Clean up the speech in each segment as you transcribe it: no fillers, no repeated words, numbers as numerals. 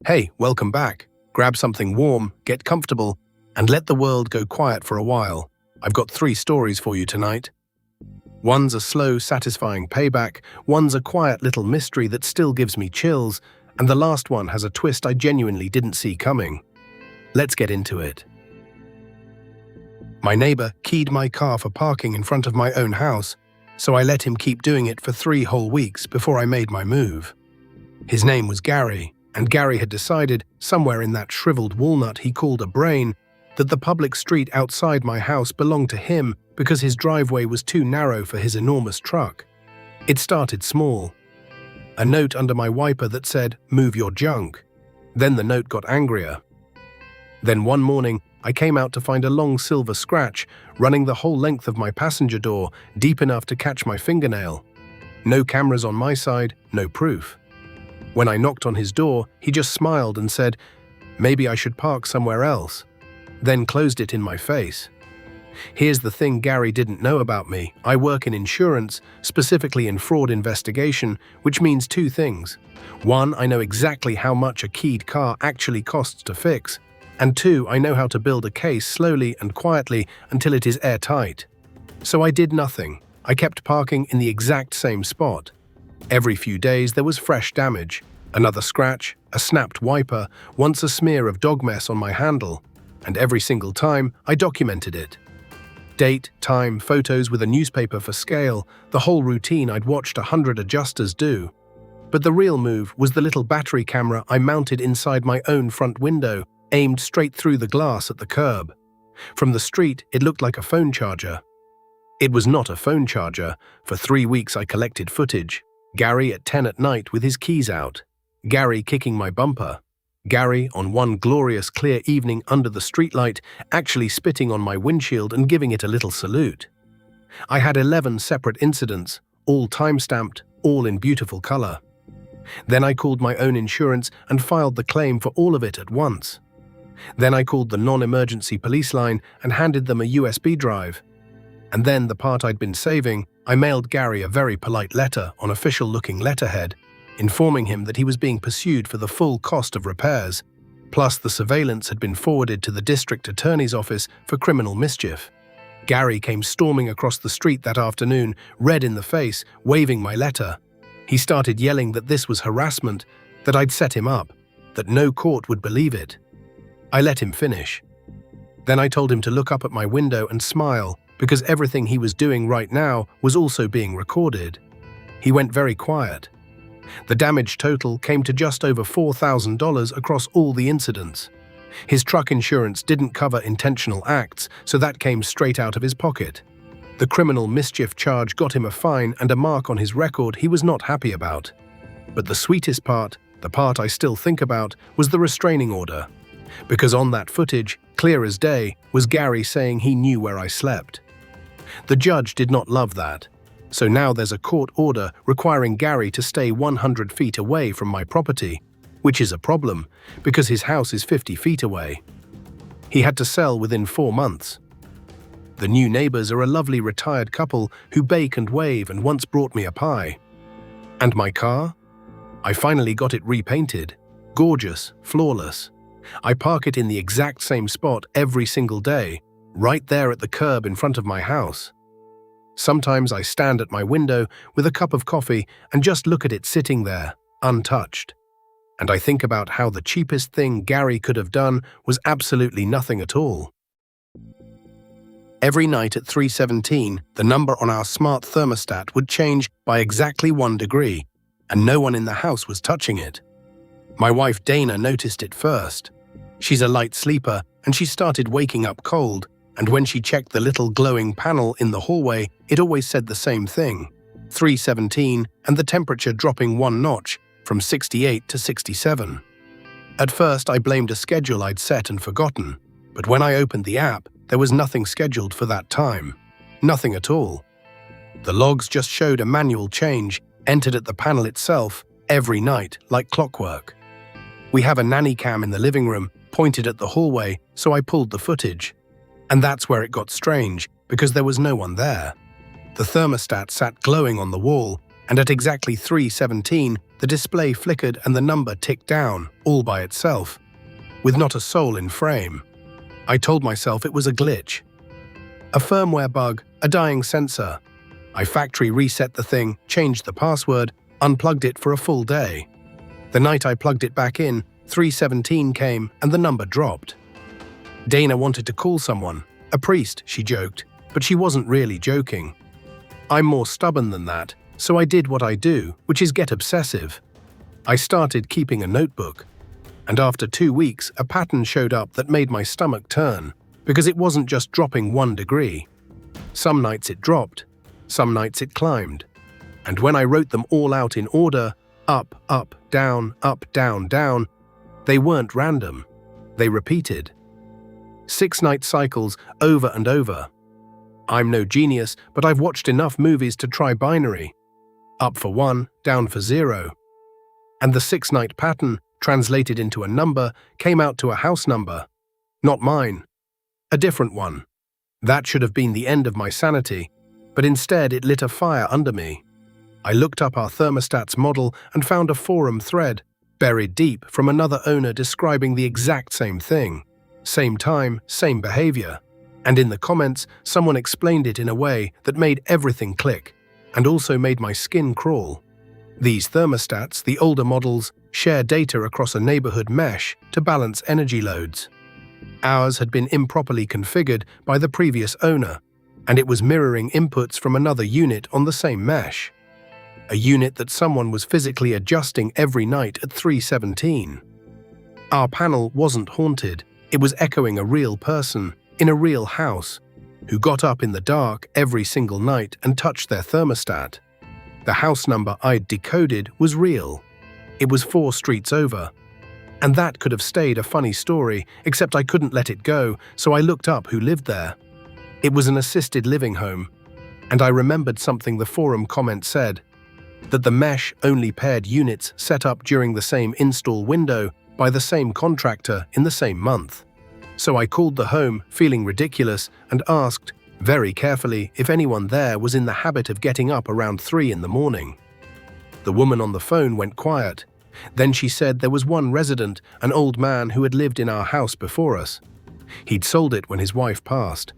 Hey, welcome back. Grab something warm, get comfortable, and let the world go quiet for a while. I've got 3 stories for you tonight. One's a slow, satisfying payback, one's a quiet little mystery that still gives me chills, and the last one has a twist I genuinely didn't see coming. Let's get into it. My neighbor keyed my car for parking in front of my own house, so I let him keep doing it for 3 whole weeks before I made my move. His name was Gary, and Gary had decided, somewhere in that shriveled walnut he called a brain, that the public street outside my house belonged to him because his driveway was too narrow for his enormous truck. It started small. A note under my wiper that said, "Move your junk." Then the note got angrier. Then one morning, I came out to find a long silver scratch running the whole length of my passenger door, deep enough to catch my fingernail. No cameras on my side, no proof. When I knocked on his door, he just smiled and said, "Maybe I should park somewhere else," then closed it in my face. Here's the thing Gary didn't know about me. I work in insurance, specifically in fraud investigation, which means 2 things. 1, I know exactly how much a keyed car actually costs to fix, and 2, I know how to build a case slowly and quietly until it is airtight. So I did nothing. I kept parking in the exact same spot. Every few days there was fresh damage. Another scratch, a snapped wiper, once a smear of dog mess on my handle, and every single time I documented it. Date, time, photos with a newspaper for scale, the whole routine I'd watched 100 adjusters do. But the real move was the little battery camera I mounted inside my own front window, aimed straight through the glass at the curb. From the street, it looked like a phone charger. It was not a phone charger. For 3 weeks I collected footage. Gary at 10 at night with his keys out. Gary kicking my bumper. Gary, on one glorious clear evening under the streetlight, actually spitting on my windshield and giving it a little salute. I had 11 separate incidents, all time-stamped, all in beautiful color. Then I called my own insurance and filed the claim for all of it at once. Then I called the non-emergency police line and handed them a USB drive. And then the part I'd been saving, I mailed Gary a very polite letter on official-looking letterhead, informing him that he was being pursued for the full cost of repairs, plus the surveillance had been forwarded to the district attorney's office for criminal mischief. Gary came storming across the street that afternoon, red in the face, waving my letter. He started yelling that this was harassment, that I'd set him up, that no court would believe it. I let him finish. Then I told him to look up at my window and smile, because everything he was doing right now was also being recorded. He went very quiet. The damage total came to just over $4,000 across all the incidents. His truck insurance didn't cover intentional acts, so that came straight out of his pocket. The criminal mischief charge got him a fine and a mark on his record he was not happy about. But the sweetest part, the part I still think about, was the restraining order. Because on that footage, clear as day, was Gary saying he knew where I slept. The judge did not love that. So now there's a court order requiring Gary to stay 100 feet away from my property, which is a problem, because his house is 50 feet away. He had to sell within 4 months. The new neighbors are a lovely retired couple who bake and wave and once brought me a pie. And my car? I finally got it repainted. Gorgeous, flawless. I park it in the exact same spot every single day, right there at the curb in front of my house. Sometimes I stand at my window with a cup of coffee and just look at it sitting there, untouched. And I think about how the cheapest thing Gary could have done was absolutely nothing at all. Every night at 3:17, the number on our smart thermostat would change by exactly 1 degree, and no one in the house was touching it. My wife Dana noticed it first. She's a light sleeper, and she started waking up cold, and when she checked the little glowing panel in the hallway, it always said the same thing, 3:17, and the temperature dropping 1 notch, from 68 to 67. At first, I blamed a schedule I'd set and forgotten, but when I opened the app, there was nothing scheduled for that time. Nothing at all. The logs just showed a manual change, entered at the panel itself, every night, like clockwork. We have a nanny cam in the living room, pointed at the hallway, so I pulled the footage. And that's where it got strange, because there was no one there. The thermostat sat glowing on the wall, and at exactly 3:17, the display flickered and the number ticked down, all by itself, with not a soul in frame. I told myself it was a glitch. A firmware bug, a dying sensor. I factory reset the thing, changed the password, unplugged it for a full day. The night I plugged it back in, 3:17 came and the number dropped. Dana wanted to call someone, a priest, she joked, but she wasn't really joking. I'm more stubborn than that, so I did what I do, which is get obsessive. I started keeping a notebook. And after 2 weeks, a pattern showed up that made my stomach turn, because it wasn't just dropping 1 degree. Some nights it dropped, some nights it climbed. And when I wrote them all out in order, up, down, down, they weren't random. They repeated. 6-night cycles over and over. I'm no genius, but I've watched enough movies to try binary. Up for 1, down for 0. And the 6-night pattern, translated into a number, came out to a house number. Not mine. A different one. That should have been the end of my sanity, but instead it lit a fire under me. I looked up our thermostat's model and found a forum thread, buried deep, from another owner describing the exact same thing. Same time, same behavior. And in the comments, someone explained it in a way that made everything click, and also made my skin crawl. These thermostats, the older models, share data across a neighborhood mesh to balance energy loads. Ours had been improperly configured by the previous owner, and it was mirroring inputs from another unit on the same mesh. A unit that someone was physically adjusting every night at 3:17. Our panel wasn't haunted, it was echoing a real person, in a real house, who got up in the dark every single night and touched their thermostat. The house number I'd decoded was real. It was 4 streets over. And that could have stayed a funny story, except I couldn't let it go, so I looked up who lived there. It was an assisted living home, and I remembered something the forum comment said, that the mesh only paired units set up during the same install window by the same contractor in the same month. So I called the home, feeling ridiculous, and asked, very carefully, if anyone there was in the habit of getting up around 3 in the morning. The woman on the phone went quiet. Then she said there was one resident, an old man who had lived in our house before us. He'd sold it when his wife passed.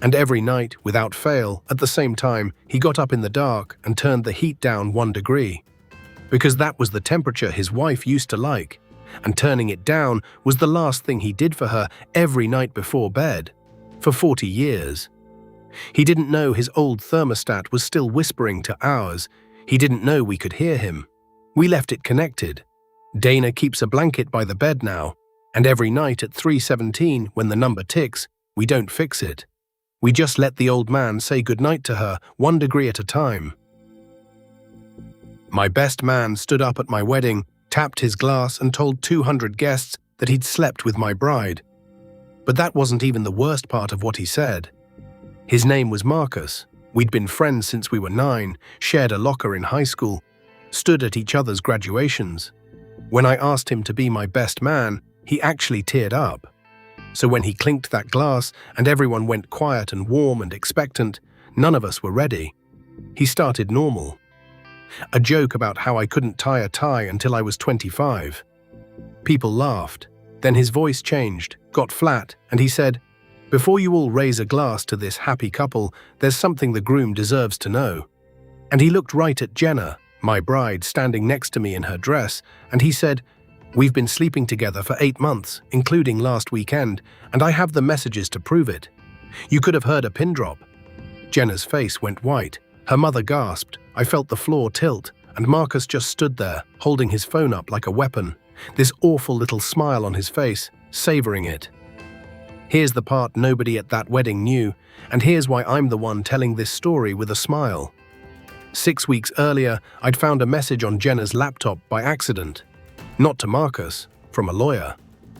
And every night, without fail, at the same time, he got up in the dark and turned the heat down 1 degree. Because that was the temperature his wife used to like, and turning it down was the last thing he did for her every night before bed, for 40 years. He didn't know his old thermostat was still whispering to ours. He didn't know we could hear him. We left it connected. Dana keeps a blanket by the bed now, and every night at 3:17, when the number ticks, we don't fix it. We just let the old man say goodnight to her 1 degree at a time. My best man stood up at my wedding, tapped his glass and told 200 guests that he'd slept with my bride. But that wasn't even the worst part of what he said. His name was Marcus. We'd been friends since we were 9, shared a locker in high school, stood at each other's graduations. When I asked him to be my best man, he actually teared up. So when he clinked that glass and everyone went quiet and warm and expectant, none of us were ready. He started normal. A joke about how I couldn't tie a tie until I was 25. People laughed. Then his voice changed, got flat, and he said, "Before you all raise a glass to this happy couple, there's something the groom deserves to know." And he looked right at Jenna, my bride, standing next to me in her dress, and he said, "We've been sleeping together for 8 months, including last weekend, and I have the messages to prove it." You could have heard a pin drop. Jenna's face went white. Her mother gasped. I felt the floor tilt, and Marcus just stood there, holding his phone up like a weapon, this awful little smile on his face, savoring it. Here's the part nobody at that wedding knew, and here's why I'm the one telling this story with a smile. 6 weeks earlier, I'd found a message on Jenna's laptop by accident. Not to Marcus, from a lawyer.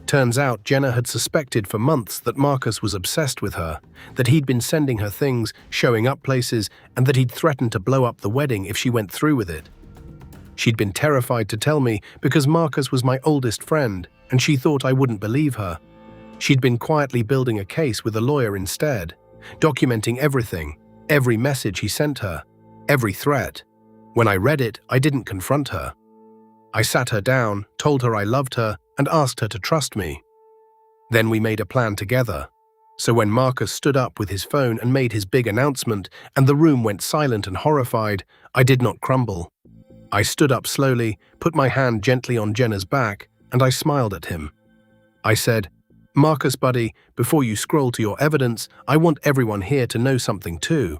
Turns out Jenna had suspected for months that Marcus was obsessed with her, that he'd been sending her things, showing up places, and that he'd threatened to blow up the wedding if she went through with it. She'd been terrified to tell me because Marcus was my oldest friend, and she thought I wouldn't believe her. She'd been quietly building a case with a lawyer instead, documenting everything, every message he sent her, every threat. When I read it, I didn't confront her. I sat her down, told her I loved her, and asked her to trust me. Then we made a plan together. So when Marcus stood up with his phone and made his big announcement, and the room went silent and horrified, I did not crumble. I stood up slowly, put my hand gently on Jenna's back, and I smiled at him. I said, "Marcus, buddy, before you scroll to your evidence, I want everyone here to know something too."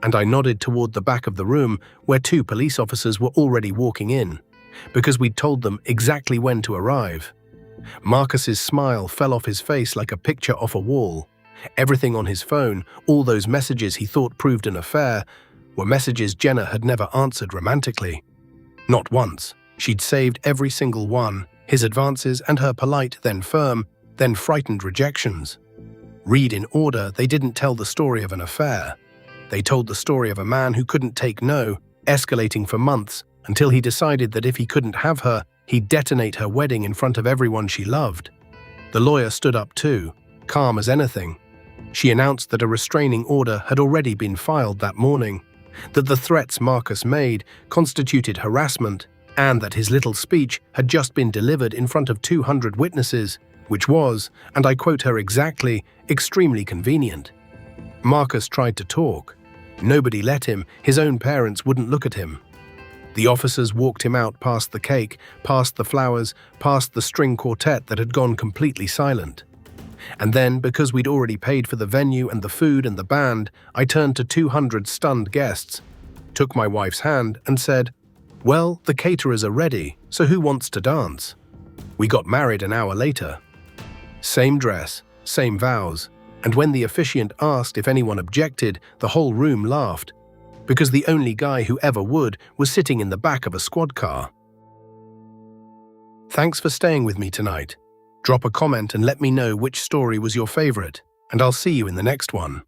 And I nodded toward the back of the room where 2 police officers were already walking in, because we'd told them exactly when to arrive. Marcus's smile fell off his face like a picture off a wall. Everything on his phone, all those messages he thought proved an affair, were messages Jenna had never answered romantically. Not once. She'd saved every single one, his advances and her polite, then firm, then frightened rejections. Read in order, they didn't tell the story of an affair. They told the story of a man who couldn't take no, escalating for months, until he decided that if he couldn't have her, he'd detonate her wedding in front of everyone she loved. The lawyer stood up too, calm as anything. She announced that a restraining order had already been filed that morning, that the threats Marcus made constituted harassment, and that his little speech had just been delivered in front of 200 witnesses, which was, and I quote her exactly, extremely convenient. Marcus tried to talk. Nobody let him, his own parents wouldn't look at him. The officers walked him out past the cake, past the flowers, past the string quartet that had gone completely silent. And then, because we'd already paid for the venue and the food and the band, I turned to 200 stunned guests, took my wife's hand and said, "Well, the caterers are ready, so who wants to dance?" We got married an hour later. Same dress, same vows, and when the officiant asked if anyone objected, the whole room laughed, because the only guy who ever would was sitting in the back of a squad car. Thanks for staying with me tonight. Drop a comment and let me know which story was your favorite, and I'll see you in the next one.